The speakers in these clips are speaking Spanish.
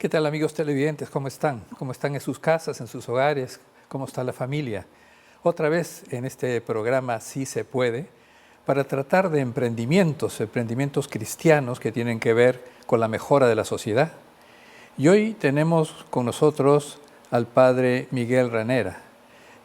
¿Qué tal, amigos televidentes? ¿Cómo están? ¿Cómo están en sus casas, en sus hogares? ¿Cómo está la familia? Otra vez en este programa Sí se puede, para tratar de emprendimientos cristianos que tienen que ver con la mejora de la sociedad. Y hoy tenemos con nosotros al padre Miguel Ranera,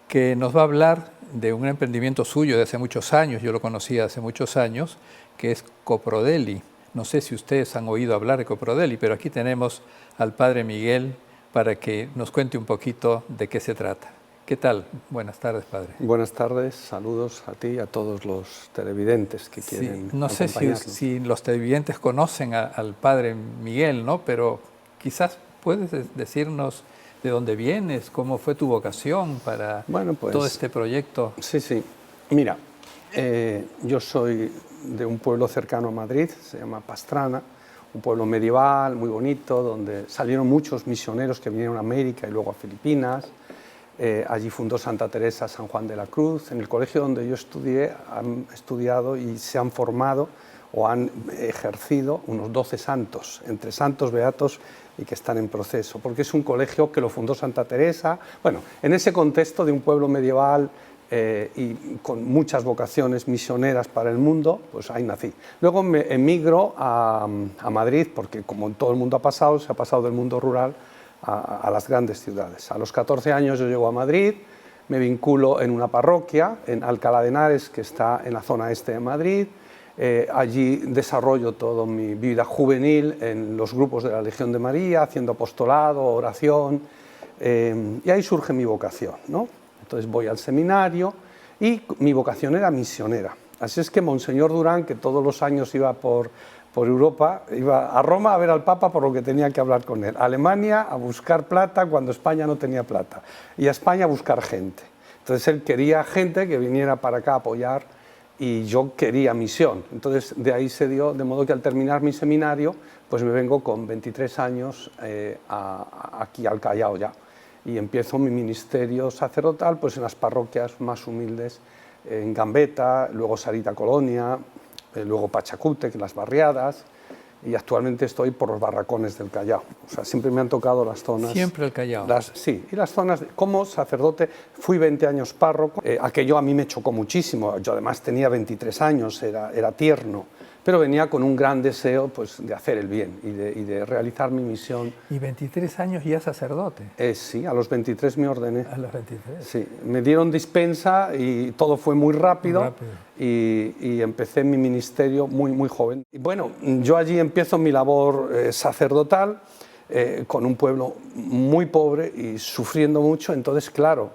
que nos va a hablar de un emprendimiento suyo de hace muchos años, yo lo conocía hace muchos años, que es Coprodeli. No sé si ustedes han oído hablar de Coprodeli, pero aquí tenemos al padre Miguel para que nos cuente un poquito de qué se trata. ¿Qué tal? Buenas tardes, padre. Buenas tardes, saludos a ti y a todos los televidentes que quieren No sé si los televidentes conocen al padre Miguel, ¿no? Pero quizás puedes decirnos de dónde vienes, cómo fue tu vocación para todo este proyecto. Sí. Mira, yo soy de un pueblo cercano a Madrid, se llama Pastrana, un pueblo medieval, muy bonito, donde salieron muchos misioneros que vinieron a América y luego a Filipinas. Allí fundó Santa Teresa San Juan de la Cruz. En el colegio donde yo estudié han estudiado y se han formado o han ejercido unos 12 santos, entre santos, beatos y que están en proceso, porque es un colegio que lo fundó Santa Teresa. Bueno, en ese contexto de un pueblo medieval y con muchas vocaciones misioneras para el mundo, pues ahí nací. Luego me emigro a Madrid, porque como en todo el mundo se ha pasado del mundo rural a las grandes ciudades. A los 14 años yo llego a Madrid, me vinculo en una parroquia, en Alcalá de Henares, que está en la zona este de Madrid. Allí desarrollo toda mi vida juvenil en los grupos de la Legión de María, haciendo apostolado, oración, y ahí surge mi vocación, ¿no? Entonces voy al seminario y mi vocación era misionera. Así es que Monseñor Durán, que todos los años iba por Europa, iba a Roma a ver al Papa por lo que tenía que hablar con él, a Alemania a buscar plata cuando España no tenía plata, y a España a buscar gente. Entonces él quería gente que viniera para acá a apoyar y yo quería misión. Entonces de ahí se dio, de modo que al terminar mi seminario, pues me vengo con 23 años aquí al Callao ya, y empiezo mi ministerio sacerdotal pues en las parroquias más humildes, en Gambetta, luego Sarita Colonia, luego Pachacútec, las barriadas, y actualmente estoy por los barracones del Callao. O sea, siempre me han tocado las zonas... Siempre el Callao. Sí, y las zonas... Como sacerdote fui 20 años párroco, aquello a mí me chocó muchísimo, yo además tenía 23 años, era tierno, pero venía con un gran deseo pues, de hacer el bien y de realizar mi misión. ¿Y 23 años ya sacerdote? Sí, a los 23 me ordené. ¿A los 23? Sí, me dieron dispensa y todo fue muy rápido. Y empecé mi ministerio muy joven. Y bueno, yo allí empiezo mi labor sacerdotal con un pueblo muy pobre y sufriendo mucho, entonces claro,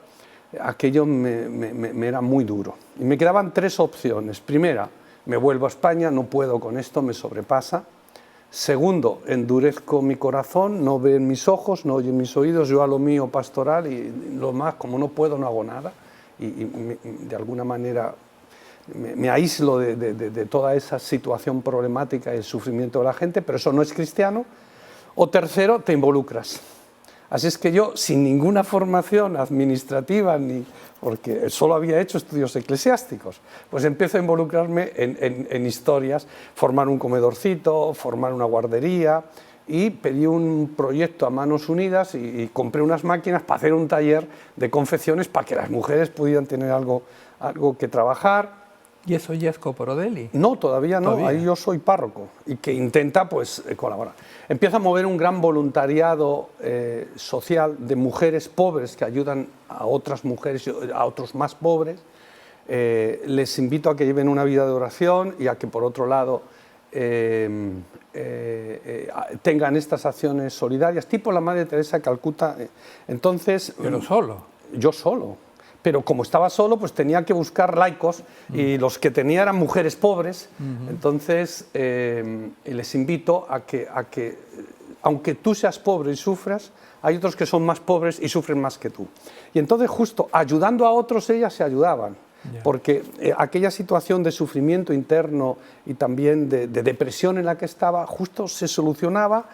aquello me era muy duro. Y me quedaban tres opciones. Primera, me vuelvo a España, no puedo con esto, me sobrepasa. Segundo, endurezco mi corazón, no ven mis ojos, no oyen mis oídos, yo a lo mío pastoral y lo más, como no puedo, no hago nada. Y de alguna manera me aíslo de toda esa situación problemática y el sufrimiento de la gente, pero eso no es cristiano. O tercero, te involucras. Así es que yo, sin ninguna formación administrativa, porque solo había hecho estudios eclesiásticos, pues empiezo a involucrarme en historias, formar un comedorcito, formar una guardería, y pedí un proyecto a manos unidas y compré unas máquinas para hacer un taller de confecciones para que las mujeres pudieran tener algo que trabajar. ¿Y eso ya es Coprodeli? No, todavía no, ahí yo soy párroco y que intenta pues colaborar. Empieza a mover un gran voluntariado social de mujeres pobres que ayudan a otras mujeres, a otros más pobres. Les invito a que lleven una vida de oración y a que por otro lado tengan estas acciones solidarias, tipo la Madre Teresa de Calcuta. Entonces, ¿pero solo? Yo solo. Pero como estaba solo, pues tenía que buscar laicos y los que tenía eran mujeres pobres. Entonces, les invito a que, aunque tú seas pobre y sufras, hay otros que son más pobres y sufren más que tú. Y entonces, justo ayudando a otros, ellas se ayudaban. Porque aquella situación de sufrimiento interno y también de depresión en la que estaba, justo se solucionaba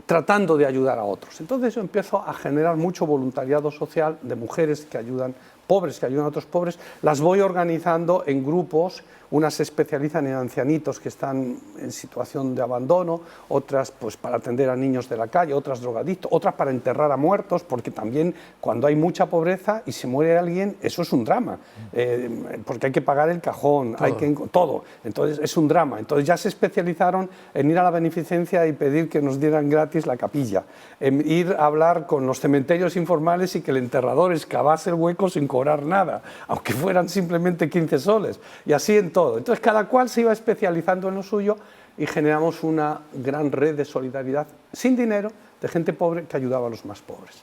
tratando de ayudar a otros. Entonces yo empiezo a generar mucho voluntariado social de mujeres que ayudan, pobres que ayudan a otros pobres, las voy organizando en grupos. Unas se especializan en ancianitos que están en situación de abandono, otras pues para atender a niños de la calle, otras drogadictos, otras para enterrar a muertos, porque también cuando hay mucha pobreza y se muere alguien, eso es un drama, porque hay que pagar el cajón, todo, entonces es un drama. Entonces ya se especializaron en ir a la beneficencia y pedir que nos dieran gratis la capilla, en ir a hablar con los cementerios informales y que el enterrador excavase el hueco sin cobrar nada, aunque fueran simplemente 15 soles, y así en todo. Entonces cada cual se iba especializando en lo suyo y generamos una gran red de solidaridad sin dinero de gente pobre que ayudaba a los más pobres.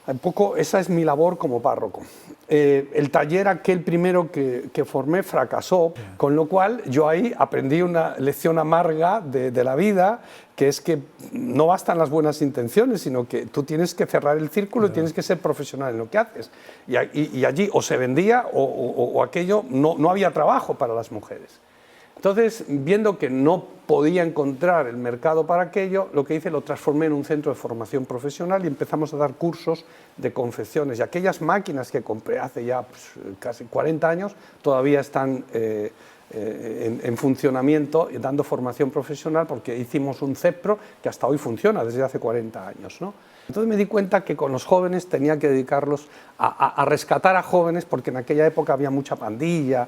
Un poco esa es mi labor como párroco. El taller aquel primero que formé fracasó, con lo cual yo ahí aprendí una lección amarga de la vida, que es que no bastan las buenas intenciones, sino que tú tienes que cerrar el círculo y tienes que ser profesional en lo que haces. Y allí o se vendía o aquello, no había trabajo para las mujeres. Entonces, viendo que no podía encontrar el mercado para aquello, lo que hice lo transformé en un centro de formación profesional y empezamos a dar cursos de confecciones. Y aquellas máquinas que compré hace ya pues, casi 40 años todavía están en funcionamiento y dando formación profesional, porque hicimos un CEPRO que hasta hoy funciona desde hace 40 años, ¿no? Entonces me di cuenta que con los jóvenes tenía que dedicarlos a rescatar a jóvenes, porque en aquella época había mucha pandilla,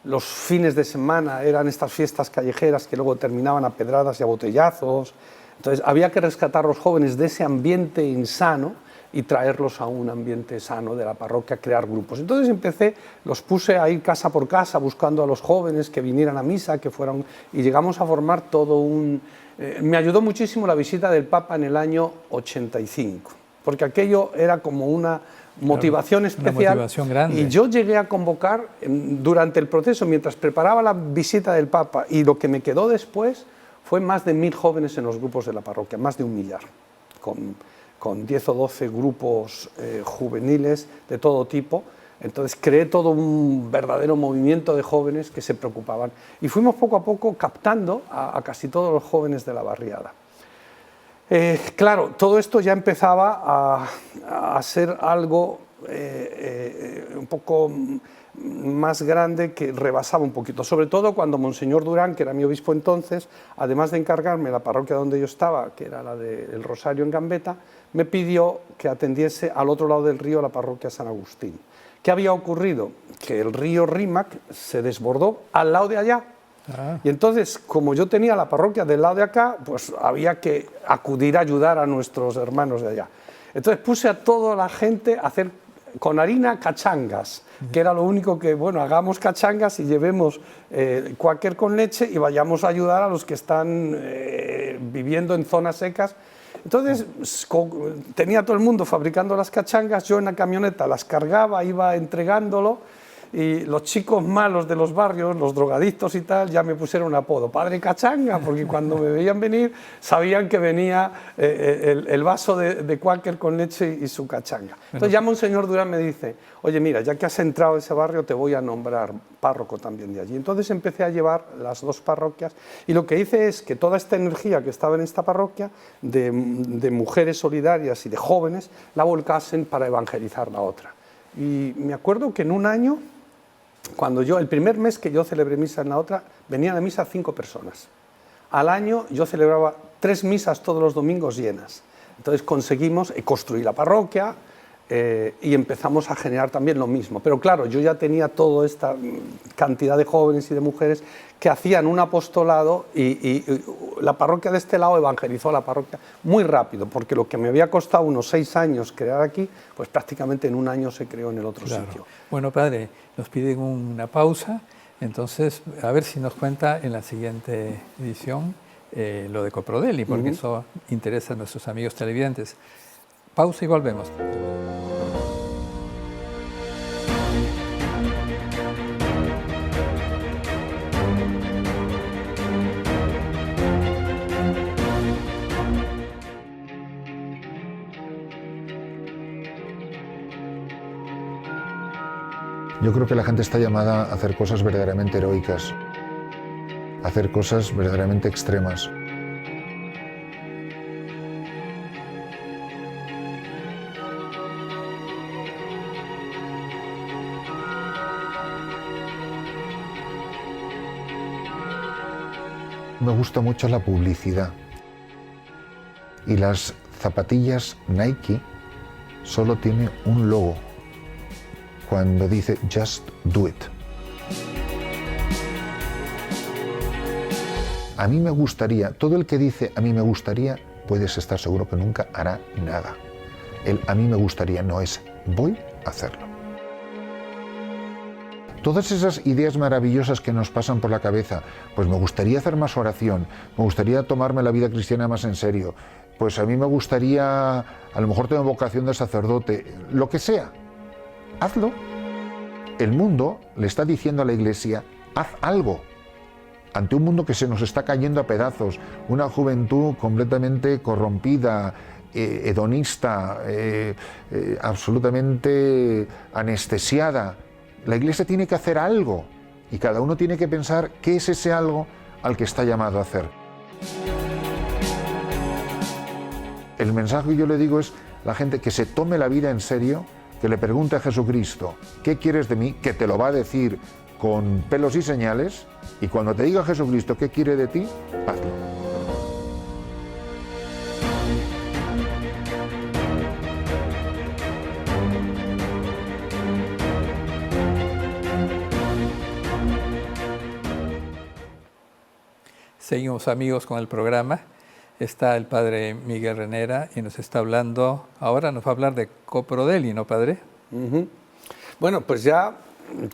los fines de semana eran estas fiestas callejeras que luego terminaban a pedradas y a botellazos. Entonces había que rescatar a los jóvenes de ese ambiente insano y traerlos a un ambiente sano de la parroquia, crear grupos. Entonces los puse a ir casa por casa buscando a los jóvenes que vinieran a misa, y llegamos a formar todo un... me ayudó muchísimo la visita del Papa en el año 85, porque aquello era como una motivación especial, una motivación grande. Y yo llegué a convocar durante el proceso, mientras preparaba la visita del Papa, y lo que me quedó después fue más de 1000 jóvenes en los grupos de la parroquia, más de 1 millar, con 10 o 12 grupos juveniles de todo tipo. Entonces creé todo un verdadero movimiento de jóvenes que se preocupaban, y fuimos poco a poco captando a casi todos los jóvenes de la barriada. Claro, todo esto ya empezaba a ser algo un poco más grande, que rebasaba un poquito, sobre todo cuando Monseñor Durán, que era mi obispo entonces, además de encargarme la parroquia donde yo estaba, que era la del Rosario en Gambetta, me pidió que atendiese al otro lado del río la parroquia San Agustín. ¿Qué había ocurrido? Que el río Rímac se desbordó al lado de allá. Y entonces, como yo tenía la parroquia del lado de acá, pues había que acudir a ayudar a nuestros hermanos de allá. Entonces puse a toda la gente a hacer con harina cachangas, que era lo único que, bueno, hagamos cachangas y llevemos cuáquer con leche y vayamos a ayudar a los que están viviendo en zonas secas. Entonces tenía todo el mundo fabricando las cachangas, yo en la camioneta las cargaba, iba entregándolo, y los chicos malos de los barrios, los drogadictos y tal, ya me pusieron un apodo, Padre Cachanga, porque cuando me veían venir sabían que venía el vaso de cuáquer con leche y su cachanga. Entonces ya Monseñor Durán me dice, oye, mira, ya que has entrado a ese barrio te voy a nombrar párroco también de allí. Entonces empecé a llevar las 2 parroquias, y lo que hice es que toda esta energía que estaba en esta parroquia, de mujeres solidarias y de jóvenes, la volcasen para evangelizar la otra. Y me acuerdo que en un año, el primer mes que yo celebré misa en la otra, venían a misa 5 personas. Al año yo celebraba 3 misas todos los domingos llenas. Entonces conseguimos construir la parroquia y empezamos a generar también lo mismo. Pero claro, yo ya tenía toda esta cantidad de jóvenes y de mujeres que hacían un apostolado, y la parroquia de este lado evangelizó a la parroquia muy rápido, porque lo que me había costado unos 6 años crear aquí, pues prácticamente en un año se creó en el otro sitio. Bueno, padre, nos piden una pausa, entonces a ver si nos cuenta en la siguiente edición lo de Coprodeli, porque eso interesa a nuestros amigos televidentes. Pausa y volvemos. Yo creo que la gente está llamada a hacer cosas verdaderamente heroicas, a hacer cosas verdaderamente extremas. me gusta mucho la publicidad. Y las zapatillas Nike solo tiene un logo, cuando dice Just Do It. A mí me gustaría, todo el que dice a mí me gustaría, puedes estar seguro que nunca hará nada. El a mí me gustaría no es voy a hacerlo. Todas esas ideas maravillosas que nos pasan por la cabeza, pues me gustaría hacer más oración, me gustaría tomarme la vida cristiana más en serio, pues a mí me gustaría, a lo mejor tengo vocación de sacerdote, lo que sea, hazlo. El mundo le está diciendo a la Iglesia, haz algo. Ante un mundo que se nos está cayendo a pedazos, una juventud completamente corrompida, hedonista, absolutamente anestesiada, la Iglesia tiene que hacer algo y cada uno tiene que pensar qué es ese algo al que está llamado a hacer. El mensaje que yo le digo es la gente que se tome la vida en serio, que le pregunte a Jesucristo, ¿qué quieres de mí? Que te lo va a decir con pelos y señales, y cuando te diga Jesucristo qué quiere de ti, hazlo. Seguimos, amigos, con el programa. Está el padre Miguel Renera y nos está hablando, ahora nos va a hablar de Coprodeli, ¿no, padre? Bueno, pues ya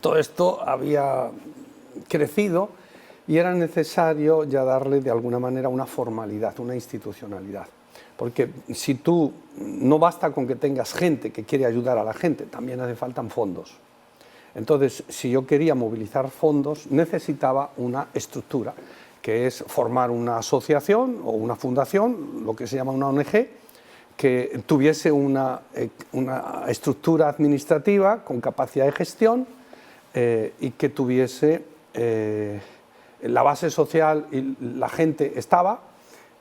todo esto había crecido y era necesario ya darle de alguna manera una formalidad, una institucionalidad. Porque si tú, no basta con que tengas gente que quiere ayudar a la gente, también hace falta fondos. Entonces, si yo quería movilizar fondos, necesitaba una estructura, que es formar una asociación o una fundación, lo que se llama una ONG, que tuviese una estructura administrativa con capacidad de gestión y que tuviese la base social y la gente estaba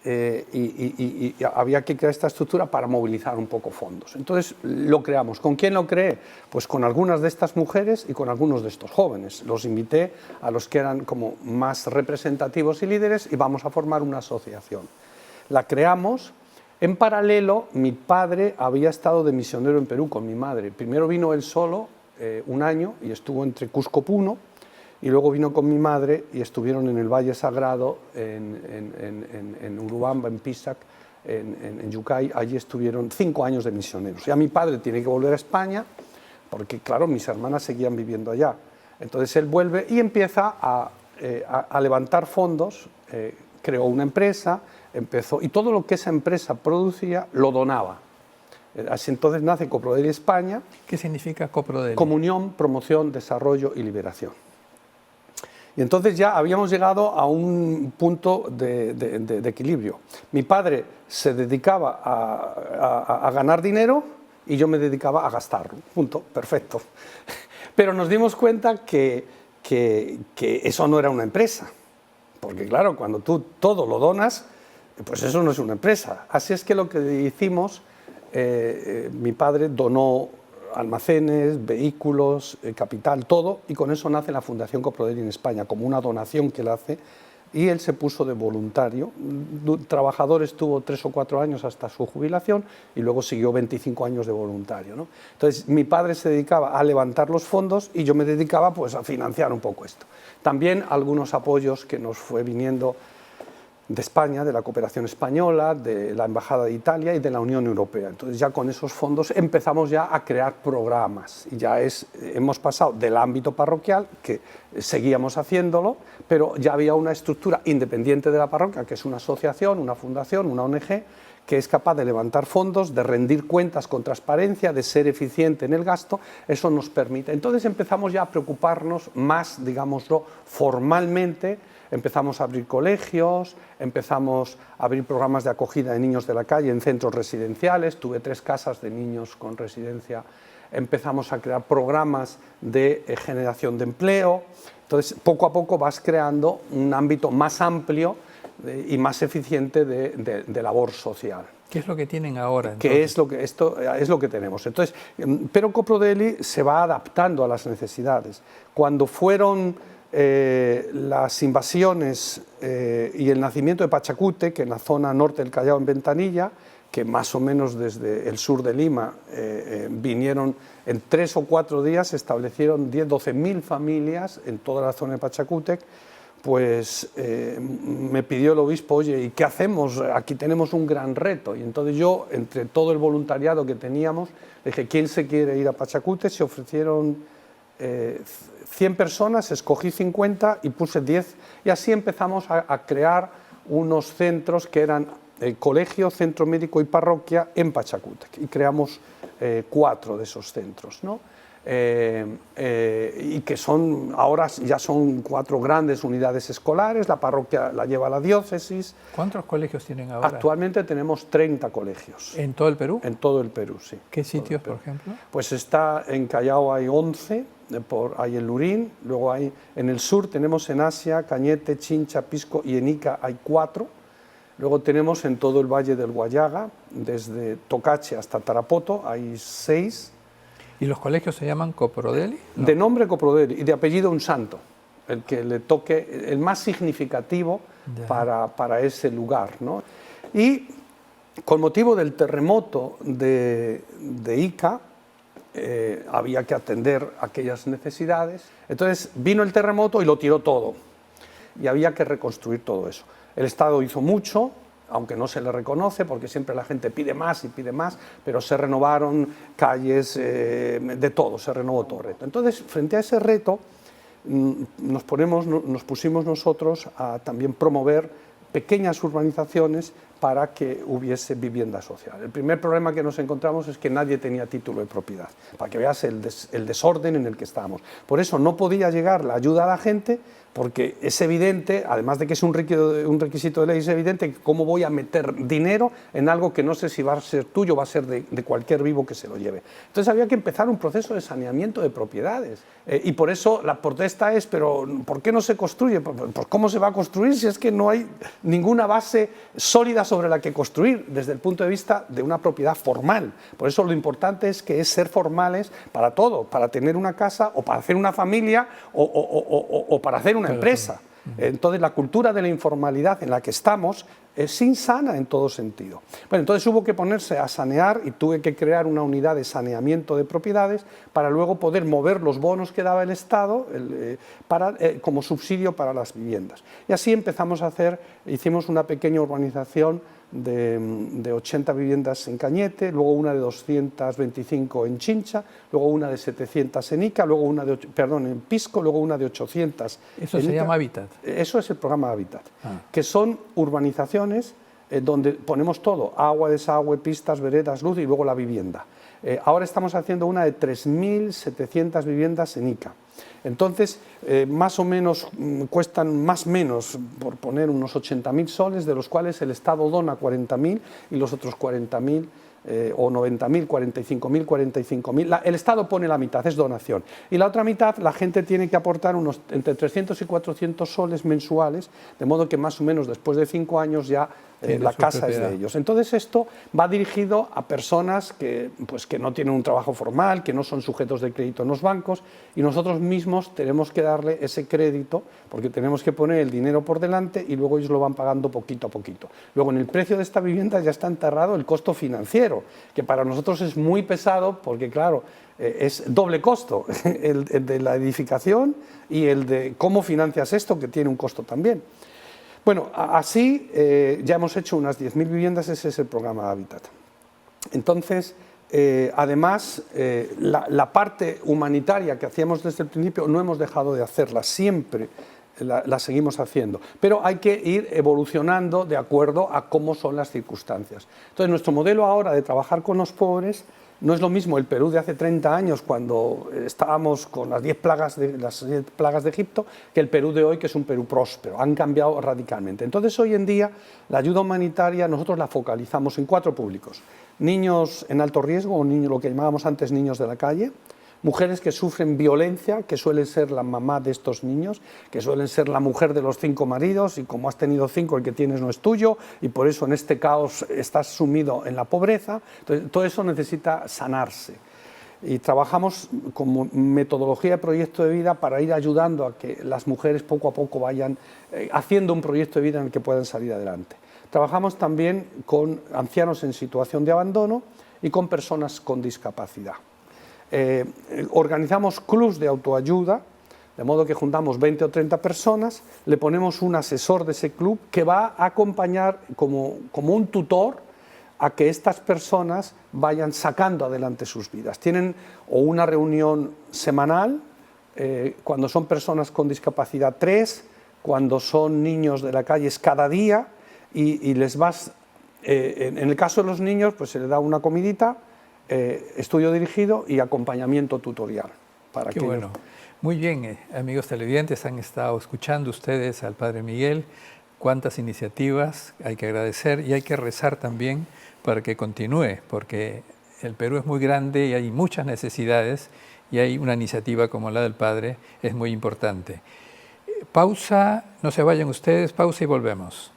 y había que crear esta estructura para movilizar un poco fondos. Entonces lo creamos. ¿Con quién lo creé? Pues con algunas de estas mujeres y con algunos de estos jóvenes. Los invité a los que eran como más representativos y líderes y vamos a formar una asociación. La creamos. En paralelo, mi padre había estado de misionero en Perú con mi madre. Primero vino él solo un año y estuvo entre Cusco, Puno, y luego vino con mi madre y estuvieron en el Valle Sagrado, en Urubamba, en Pisac, en Yucay. Allí estuvieron 5 años de misioneros. Ya mi padre tiene que volver a España, porque claro, mis hermanas seguían viviendo allá. Entonces él vuelve y empieza a levantar fondos, creó una empresa, empezó, y todo lo que esa empresa producía lo donaba. Así entonces nace Coprodeli España. ¿Qué significa Coprodeli? Comunión, promoción, desarrollo y liberación. Y entonces ya habíamos llegado a un punto de equilibrio. Mi padre se dedicaba a ganar dinero y yo me dedicaba a gastarlo. Punto, perfecto. Pero nos dimos cuenta que eso no era una empresa. Porque claro, cuando tú todo lo donas, pues eso no es una empresa. Así es que lo que hicimos, mi padre donó almacenes, vehículos, capital, todo, y con eso nace la Fundación Coprodeli en España, como una donación que él hace, y él se puso de voluntario. Trabajador estuvo 3 o 4 años hasta su jubilación y luego siguió 25 años de voluntario, ¿no? Entonces mi padre se dedicaba a levantar los fondos y yo me dedicaba pues a financiar un poco esto. También algunos apoyos que nos fue viniendo de España, de la cooperación española, de la Embajada de Italia y de la Unión Europea. Entonces ya con esos fondos empezamos ya a crear programas y ya hemos pasado del ámbito parroquial, que seguíamos haciéndolo, pero ya había una estructura independiente de la parroquia, que es una asociación, una fundación, una ONG, que es capaz de levantar fondos, de rendir cuentas con transparencia, de ser eficiente en el gasto. Eso nos permite. Entonces empezamos ya a preocuparnos más, digámoslo, formalmente. Empezamos a abrir colegios, empezamos a abrir programas de acogida de niños de la calle en centros residenciales. Tuve 3 casas de niños con residencia. Empezamos a crear programas de generación de empleo. Entonces, poco a poco vas creando un ámbito más amplio y más eficiente de labor social. ¿Qué es lo que tienen ahora? Esto es lo que tenemos. Entonces, pero Coprodeli se va adaptando a las necesidades. Cuando fueron las invasiones y el nacimiento de Pachacútec, en la zona norte del Callao, en Ventanilla, que más o menos desde el sur de Lima vinieron en 3 o 4 días, se establecieron 10.000-12.000 familias en toda la zona de Pachacútec. Pues me pidió el obispo, oye, ¿y qué hacemos? Aquí tenemos un gran reto. Y entonces yo, entre todo el voluntariado que teníamos, le dije, ¿quién se quiere ir a Pachacútec? Se ofrecieron 100 personas, escogí 50 y puse 10. Y así empezamos a crear unos centros que eran colegio, centro médico y parroquia en Pachacútec. Y creamos 4 de esos centros, ¿no? Y que son, ahora ya son 4 grandes unidades escolares, la parroquia la lleva la diócesis. ¿Cuántos colegios tienen ahora? Actualmente tenemos 30 colegios. ¿En todo el Perú? En todo el Perú, sí. ¿Qué sitios, por ejemplo? Pues está en Callao hay 11, hay en Lurín, luego hay en el sur tenemos en Asia, Cañete, Chincha, Pisco y en Ica hay 4. Luego tenemos en todo el Valle del Guayaga, desde Tocache hasta Tarapoto, hay 6. ¿Y los colegios se llaman Coprodeli? No. De nombre Coprodeli y de apellido un santo, el que le toque, el más significativo para ese lugar, ¿no? Y con motivo del terremoto de Ica, había que atender aquellas necesidades. Entonces vino el terremoto y lo tiró todo, y había que reconstruir todo eso. El Estado hizo mucho, aunque no se le reconoce, porque siempre la gente pide más y pide más, pero se renovaron calles, de todo, se renovó todo el reto. Entonces, frente a ese reto, nos pusimos nosotros a también promover pequeñas urbanizaciones para que hubiese vivienda social. El primer problema que nos encontramos es que nadie tenía título de propiedad, para que veas el desorden en el que estábamos. Por eso no podía llegar la ayuda a la gente, porque es evidente, además de que es un requisito de ley, es evidente que cómo voy a meter dinero en algo que no sé si va a ser tuyo o va a ser de cualquier vivo que se lo lleve. Entonces había que empezar un proceso de saneamiento de propiedades. Y por eso la protesta es, pero ¿por qué no se construye? Pues ¿cómo se va a construir si es que no hay ninguna base sólida sobre la que construir desde el punto de vista de una propiedad formal? Por eso lo importante es que es ser formales para todo, para tener una casa o para hacer una familia o para hacer una empresa. Entonces la cultura de la informalidad en la que estamos es insana en todo sentido. Bueno, entonces hubo que ponerse a sanear y tuve que crear una unidad de saneamiento de propiedades para luego poder mover los bonos que daba el Estado como subsidio para las viviendas. Y así empezamos a hacer, hicimos una pequeña urbanización de 80 viviendas en Cañete, luego una de 225 en Chincha, luego una de 700 en Ica, luego una en Pisco, luego una de 800 ¿Eso en se Ica. llama Hábitat? Eso es el programa Hábitat, que son urbanizaciones donde ponemos todo, agua, desagüe, pistas, veredas, luz y luego la vivienda. Ahora estamos haciendo una de 3.700 viviendas en Ica. Entonces, más o menos cuestan más o menos, por poner unos 80.000 soles, de los cuales el Estado dona 40.000 y los otros 40.000 o 90.000, 45.000, 45.000. El Estado pone la mitad, es donación. Y la otra mitad la gente tiene que aportar unos entre 300 y 400 soles mensuales, de modo que más o menos después de 5 años ya la casa es de ellos. Entonces esto va dirigido a personas que no tienen un trabajo formal, que no son sujetos de crédito en los bancos, y nosotros mismos tenemos que darle ese crédito porque tenemos que poner el dinero por delante y luego ellos lo van pagando poquito a poquito. Luego en el precio de esta vivienda ya está enterrado el costo financiero, que para nosotros es muy pesado porque claro, es doble costo, el de la edificación y el de cómo financias esto, que tiene un costo también. Bueno, así ya hemos hecho unas 10.000 viviendas, ese es el programa Hábitat. Entonces, además, la parte humanitaria que hacíamos desde el principio no hemos dejado de hacerla, siempre la seguimos haciendo, pero hay que ir evolucionando de acuerdo a cómo son las circunstancias. Entonces, nuestro modelo ahora de trabajar con los pobres no es lo mismo el Perú de hace 30 años, cuando estábamos con las 10 plagas de Egipto, que el Perú de hoy, que es un Perú próspero. Han cambiado radicalmente. Entonces, hoy en día, la ayuda humanitaria nosotros la focalizamos en 4 públicos. Niños en alto riesgo, o lo que llamábamos antes niños de la calle, mujeres que sufren violencia, que suelen ser la mamá de estos niños, que suelen ser la mujer de los 5 maridos, y como has tenido 5, el que tienes no es tuyo, y por eso en este caos estás sumido en la pobreza. Entonces, todo eso necesita sanarse. Y trabajamos como metodología de proyecto de vida para ir ayudando a que las mujeres poco a poco vayan haciendo un proyecto de vida en el que puedan salir adelante. Trabajamos también con ancianos en situación de abandono y con personas con discapacidad. Organizamos clubs de autoayuda, de modo que juntamos 20 o 30 personas, le ponemos un asesor de ese club que va a acompañar como un tutor a que estas personas vayan sacando adelante sus vidas. Tienen o una reunión semanal, cuando son personas con discapacidad 3, cuando son niños de la calle es cada día, y les vas, en el caso de los niños, pues se les da una comidita, estudio dirigido y acompañamiento tutorial. Para Qué que bueno. Muy bien, amigos televidentes, han estado escuchando ustedes al Padre Miguel. Cuántas iniciativas, hay que agradecer y hay que rezar también para que continúe, porque el Perú es muy grande y hay muchas necesidades, y hay una iniciativa como la del Padre, es muy importante. Pausa, no se vayan ustedes, pausa y volvemos.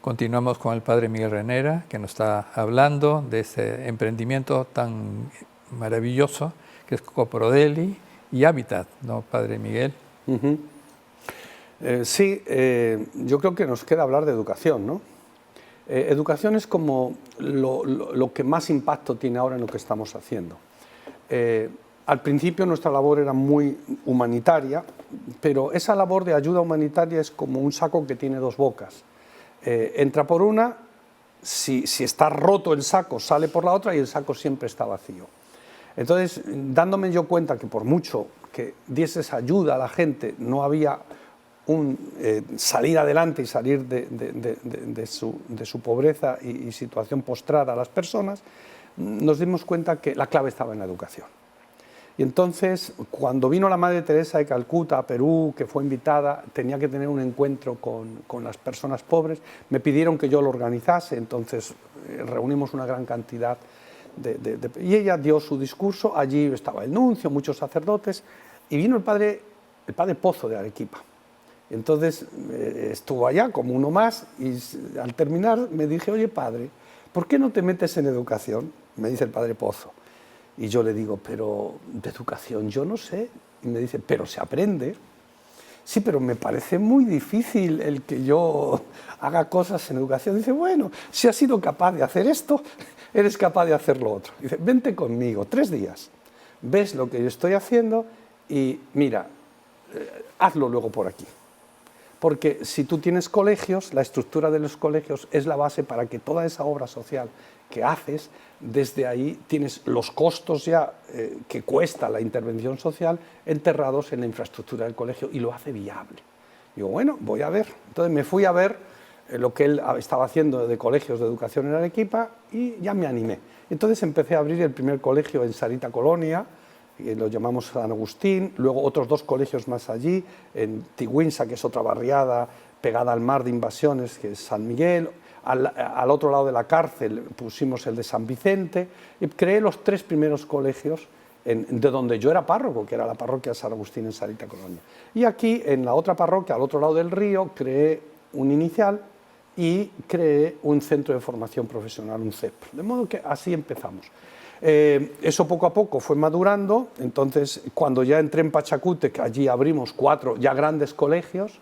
Continuamos con el Padre Miguel Renera, que nos está hablando de este emprendimiento tan maravilloso que es Coprodeli y Hábitat, ¿no, Padre Miguel? Sí, yo creo que nos queda hablar de educación, ¿no? Educación es como lo que más impacto tiene ahora en lo que estamos haciendo. Al principio nuestra labor era muy humanitaria, pero esa labor de ayuda humanitaria es como un saco que tiene dos bocas. Entra por una, si está roto el saco, sale por la otra y el saco siempre está vacío. Entonces, dándome yo cuenta que por mucho que dieses ayuda a la gente, no había salir adelante y salir de su pobreza y situación postrada a las personas, nos dimos cuenta que la clave estaba en la educación. Y entonces, cuando vino la Madre Teresa de Calcuta a Perú, que fue invitada, tenía que tener un encuentro con las personas pobres, me pidieron que yo lo organizase, entonces reunimos una gran cantidad y ella dio su discurso, allí estaba el nuncio, muchos sacerdotes, y vino el padre Pozo de Arequipa. Entonces estuvo allá como uno más, y al terminar me dije, oye padre, ¿por qué no te metes en educación? Me dice el padre Pozo. Y yo le digo, pero de educación yo no sé. Y me dice, pero se aprende. Sí, pero me parece muy difícil el que yo haga cosas en educación. Dice, bueno, si has sido capaz de hacer esto, eres capaz de hacer lo otro. Dice, vente conmigo, 3 días, ves lo que yo estoy haciendo y mira, hazlo luego por aquí. Porque si tú tienes colegios, la estructura de los colegios es la base para que toda esa obra social que haces, desde ahí tienes los costos ya que cuesta la intervención social enterrados en la infraestructura del colegio y lo hace viable. Digo, bueno, voy a ver. Entonces me fui a ver lo que él estaba haciendo de colegios de educación en Arequipa y ya me animé. Entonces empecé a abrir el primer colegio en Sarita Colonia, lo llamamos San Agustín, luego otros 2 colegios más allí, en Tigüinsa, que es otra barriada pegada al mar de invasiones, que es San Miguel. Al otro lado de la cárcel pusimos el de San Vicente y creé los 3 primeros colegios de donde yo era párroco, que era la parroquia de San Agustín en Sarita Colonia. Y aquí, en la otra parroquia, al otro lado del río, creé un inicial y creé un centro de formación profesional, un CEP. De modo que así empezamos. Eso poco a poco fue madurando, entonces cuando ya entré en Pachacútec, allí abrimos 4 ya grandes colegios.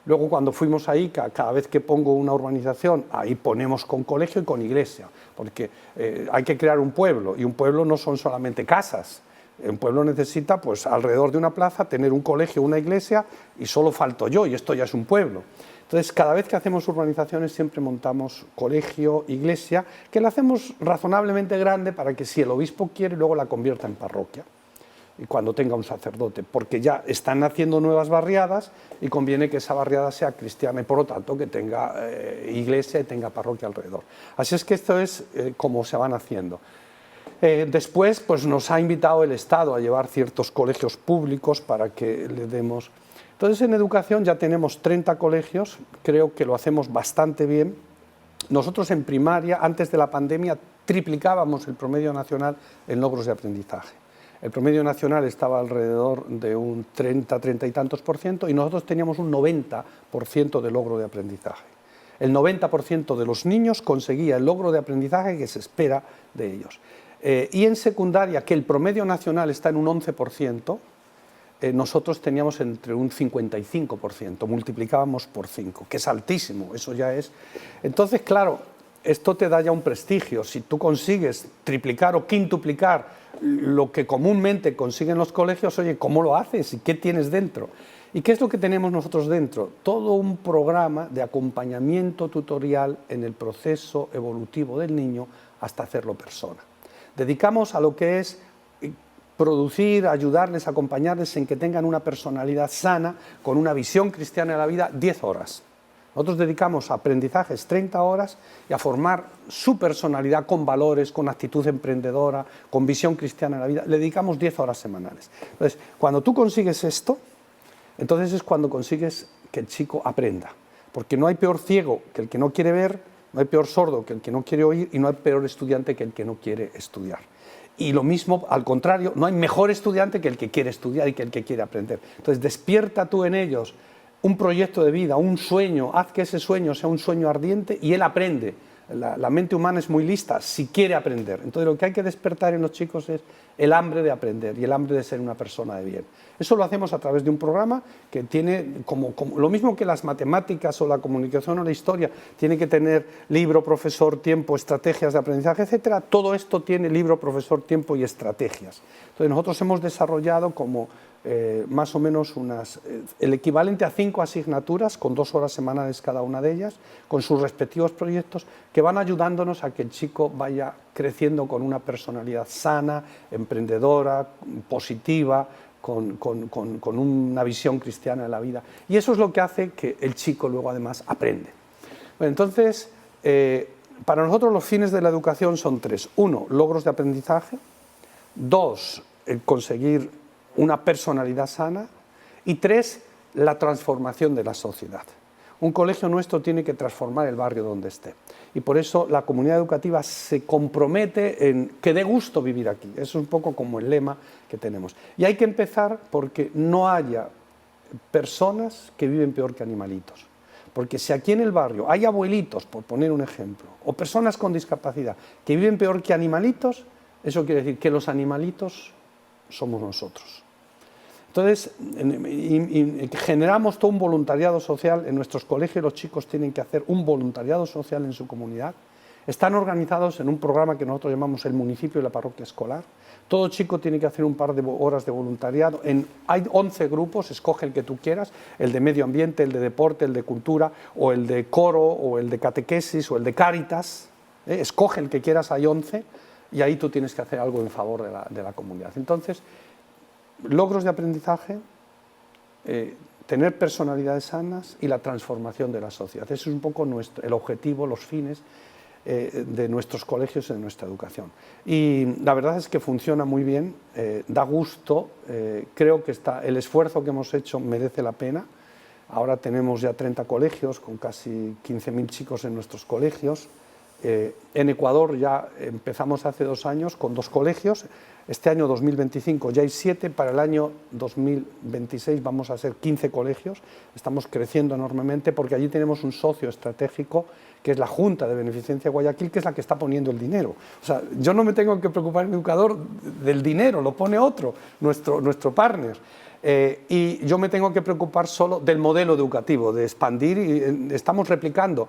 Luego cuando fuimos a Ica, cada vez que pongo una urbanización, ahí ponemos con colegio y con iglesia, porque hay que crear un pueblo, y un pueblo no son solamente casas. Un pueblo necesita, pues, alrededor de una plaza, tener un colegio, una iglesia, y solo falto yo, y esto ya es un pueblo. Entonces, cada vez que hacemos urbanizaciones siempre montamos colegio, iglesia, que la hacemos razonablemente grande para que si el obispo quiere, luego la convierta en parroquia, y cuando tenga un sacerdote, porque ya están naciendo nuevas barriadas y conviene que esa barriada sea cristiana y por lo tanto que tenga iglesia y tenga parroquia alrededor. Así es que esto es como se van haciendo. Después pues nos ha invitado el Estado a llevar ciertos colegios públicos para que le demos. Entonces en educación ya tenemos 30 colegios, creo que lo hacemos bastante bien. Nosotros en primaria, antes de la pandemia, triplicábamos el promedio nacional en logros de aprendizaje. El promedio nacional estaba alrededor de un 30 y tantos % y nosotros teníamos un 90% de logro de aprendizaje. El 90% de los niños conseguía el logro de aprendizaje que se espera de ellos. Y en secundaria, que el promedio nacional está en un 11%, nosotros teníamos entre un 55%, multiplicábamos por 5, que es altísimo, eso ya es. Entonces, claro, esto te da ya un prestigio. Si tú consigues triplicar o quintuplicar lo que comúnmente consiguen los colegios, oye, ¿cómo lo haces? ¿Y qué tienes dentro? ¿Y qué es lo que tenemos nosotros dentro? Todo un programa de acompañamiento tutorial en el proceso evolutivo del niño hasta hacerlo persona. Dedicamos a lo que es producir, ayudarles, acompañarles en que tengan una personalidad sana, con una visión cristiana de la vida, 10 horas. Nosotros dedicamos a aprendizajes 30 horas y a formar su personalidad con valores, con actitud emprendedora, con visión cristiana de la vida. Le dedicamos 10 horas semanales. Entonces, cuando tú consigues esto, entonces es cuando consigues que el chico aprenda. Porque no hay peor ciego que el que no quiere ver, no hay peor sordo que el que no quiere oír y no hay peor estudiante que el que no quiere estudiar. Y lo mismo, al contrario, no hay mejor estudiante que el que quiere estudiar y que el que quiere aprender. Entonces, despierta tú en ellos un proyecto de vida, un sueño, haz que ese sueño sea un sueño ardiente y él aprende. La mente humana es muy lista si quiere aprender. Entonces lo que hay que despertar en los chicos es el hambre de aprender y el hambre de ser una persona de bien. Eso lo hacemos a través de un programa que tiene, como lo mismo que las matemáticas o la comunicación o la historia, tiene que tener libro, profesor, tiempo, estrategias de aprendizaje, etcétera. Todo esto tiene libro, profesor, tiempo y estrategias. Entonces nosotros hemos desarrollado como más o menos el equivalente a 5 asignaturas con 2 horas semanales cada una de ellas, con sus respectivos proyectos que van ayudándonos a que el chico vaya creciendo con una personalidad sana, emprendedora, positiva, con una visión cristiana de la vida. Y eso es lo que hace que el chico luego además aprende. Bueno, entonces, para nosotros los fines de la educación son 3. 1, logros de aprendizaje. 2, el conseguir una personalidad sana, y 3, la transformación de la sociedad. Un colegio nuestro tiene que transformar el barrio donde esté, y por eso la comunidad educativa se compromete en que dé gusto vivir aquí. Eso es un poco como el lema que tenemos. Y hay que empezar porque no haya personas que viven peor que animalitos. Porque si aquí en el barrio hay abuelitos, por poner un ejemplo, o personas con discapacidad que viven peor que animalitos, eso quiere decir que los animalitos somos nosotros. Entonces, generamos todo un voluntariado social en nuestros colegios. Los chicos tienen que hacer un voluntariado social en su comunidad. Están organizados en un programa que nosotros llamamos el municipio y la parroquia escolar. Todo chico tiene que hacer un par de horas de voluntariado. Hay 11 grupos, escoge el que tú quieras, el de medio ambiente, el de deporte, el de cultura, o el de coro, o el de catequesis, o el de cáritas. Escoge el que quieras, hay 11, y ahí tú tienes que hacer algo en favor de la comunidad. Entonces, logros de aprendizaje, tener personalidades sanas y la transformación de la sociedad. Ese es un poco el objetivo, los fines de nuestros colegios y de nuestra educación. Y la verdad es que funciona muy bien, da gusto, creo que el esfuerzo que hemos hecho merece la pena. Ahora tenemos ya 30 colegios con casi 15.000 chicos en nuestros colegios. En Ecuador ya empezamos hace 2 años con 2 colegios. Este año 2025 ya hay 7, para el año 2026 vamos a ser 15 colegios. Estamos creciendo enormemente porque allí tenemos un socio estratégico que es la Junta de Beneficencia de Guayaquil, que es la que está poniendo el dinero. O sea, yo no me tengo que preocupar en educador del dinero, lo pone otro, nuestro partner. Y yo me tengo que preocupar solo del modelo educativo, de expandir, y estamos replicando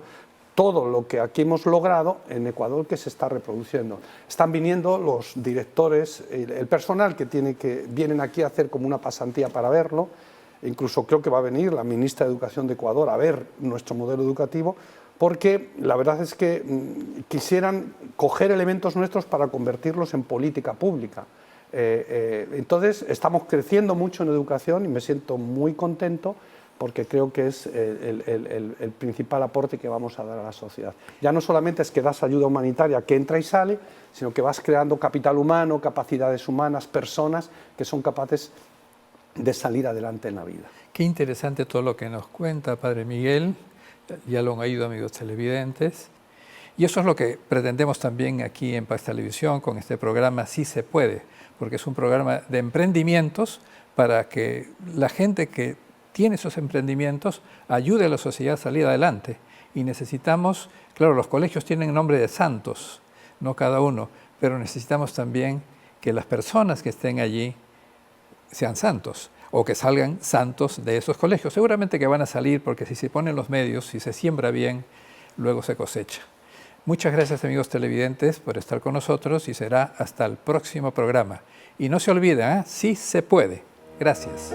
todo lo que aquí hemos logrado en Ecuador, que se está reproduciendo. Están viniendo los directores, el personal vienen aquí a hacer como una pasantía para verlo. Incluso creo que va a venir la ministra de Educación de Ecuador a ver nuestro modelo educativo, porque la verdad es que quisieran coger elementos nuestros para convertirlos en política pública. Entonces estamos creciendo mucho en educación y me siento muy contento, porque creo que es el principal aporte que vamos a dar a la sociedad. Ya no solamente es que das ayuda humanitaria que entra y sale, sino que vas creando capital humano, capacidades humanas, personas que son capaces de salir adelante en la vida. Qué interesante todo lo que nos cuenta, Padre Miguel. Ya lo han oído, amigos televidentes. Y eso es lo que pretendemos también aquí en Paz Televisión con este programa Sí se puede, porque es un programa de emprendimientos para que la gente que tiene esos emprendimientos ayude a la sociedad a salir adelante. Y necesitamos, claro, los colegios tienen nombre de santos, no cada uno, pero necesitamos también que las personas que estén allí sean santos, o que salgan santos de esos colegios. Seguramente que van a salir, porque si se ponen los medios, si se siembra bien, luego se cosecha. Muchas gracias, amigos televidentes, por estar con nosotros, y será hasta el próximo programa. Y no se olviden, sí se puede. Gracias.